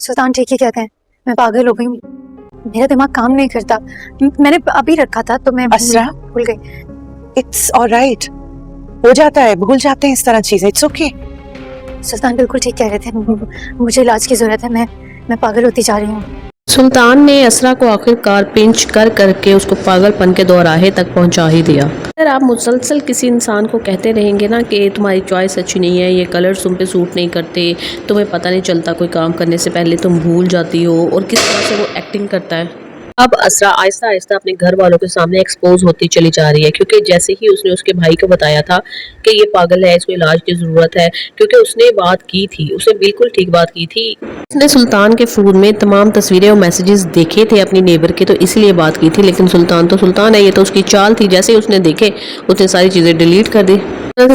सुल्तान ठीक ही कहते हैं, मैं पागल हो गई हूँ, मेरा दिमाग काम नहीं करता। मैंने अभी रखा था तो मैं असरा, भूल गई। इट्स ऑलराइट, हो जाता है, भूल जाते हैं इस तरह चीजें, इट्स ओके। सुल्तान बिल्कुल ठीक कह रहे थे, मुझे इलाज की जरूरत है, मैं पागल होती जा रही हूँ। सुल्तान ने असरा को आखिरकार पिंच कर करके उसको पागलपन के दौराहे तक पहुंचा ही दिया। अगर आप मुसलसल किसी इंसान को कहते रहेंगे ना कि तुम्हारी चॉइस अच्छी नहीं है, ये कलर्स तुम पे सूट नहीं करते, तुम्हें पता नहीं चलता कोई काम करने से पहले तुम भूल जाती हो, और किस तरह से वो एक्टिंग करता है। अब असरा आहिस्ता आहिस्ता अपने घर वालों के सामने एक्सपोज होती चली जा रही है, क्योंकि जैसे ही उसने उसके भाई को बताया था कि ये पागल है, इसको इलाज की ज़रूरत है, क्योंकि उसने बात की थी, उसने बिल्कुल ठीक बात की थी। उसने सुल्तान के फ़ोन में तमाम तस्वीरें और मैसेजेस देखे थे अपनी नेबर के, तो इसलिए बात की थी। लेकिन सुल्तान तो सुल्तान है, ये तो उसकी चाल थी, जैसे ही उसने देखे उसने सारी चीज़ें डिलीट कर दी।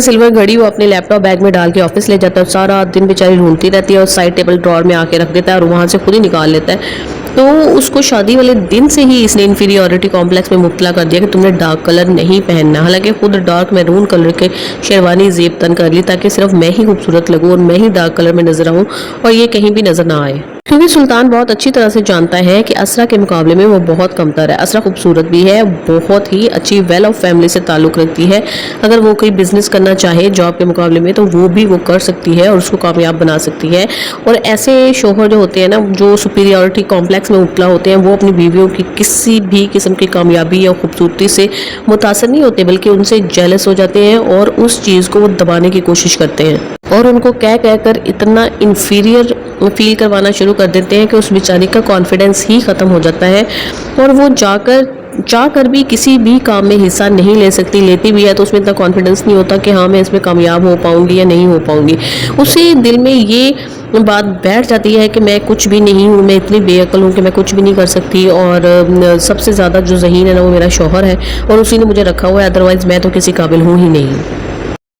सिल्वर घड़ी वो अपने लैपटॉप बैग में डाल के ऑफिस ले जाता है, और सारा दिन बेचारी ढूंढती रहती है, और साइड टेबल ड्रॉर में आके रख देता है, और वहाँ से खुद ही निकाल लेता है। तो उसको शादी वाले दिन से ही इसने इन्फीरियॉरिटी कॉम्प्लेक्स में मुब्तला कर दिया कि तुमने डार्क कलर नहीं पहनना। हालांकि खुद डार्क मैरून कलर के शेरवानी ज़ेब तन कर ली, ताकि सिर्फ मैं ही खूबसूरत लगूं और मैं ही डार्क कलर में नजर आऊं और ये कहीं भी नजर ना आए, क्योंकि सुल्तान बहुत अच्छी तरह से जानता है कि असरा के मुकाबले में वो बहुत कमतर है। असरा खूबसूरत भी है, बहुत ही अच्छी वेल ऑफ फैमिली से ताल्लुक़ रखती है। अगर वो कोई बिजनेस करना चाहे जॉब के मुकाबले में, तो वो भी वो कर सकती है और उसको कामयाब बना सकती है। और ऐसे शोहर जो होते हैं ना, जो सुपीरियरिटी कॉम्प्लेक्स में मुब्तला होते हैं, वो अपनी बीवियों की किसी भी किस्म की कामयाबी या खूबसूरती से मुतासर नहीं होते, बल्कि उनसे जेलस हो जाते हैं और उस चीज़ को वो दबाने की कोशिश करते हैं, और उनको कह कर इतना इन्फीरियर फील करवाना शुरू कर देते हैं कि उस बेचारी का कॉन्फिडेंस ही ख़त्म हो जाता है, और वो चाहकर भी किसी भी काम में हिस्सा नहीं ले सकती। लेती भी है तो उसमें इतना कॉन्फिडेंस नहीं होता कि हाँ मैं इसमें कामयाब हो पाऊंगी या नहीं हो पाऊंगी। उसे दिल में ये बात बैठ जाती है कि मैं कुछ भी नहीं हूँ, मैं इतनी बेअक्ल हूँ कि मैं कुछ भी नहीं कर सकती, और सबसे ज़्यादा जो ज़हीन है ना वो मेरा शौहर है, और उसी ने मुझे रखा हुआ है, अदरवाइज़ मैं तो किसी काबिल हूँ ही नहीं।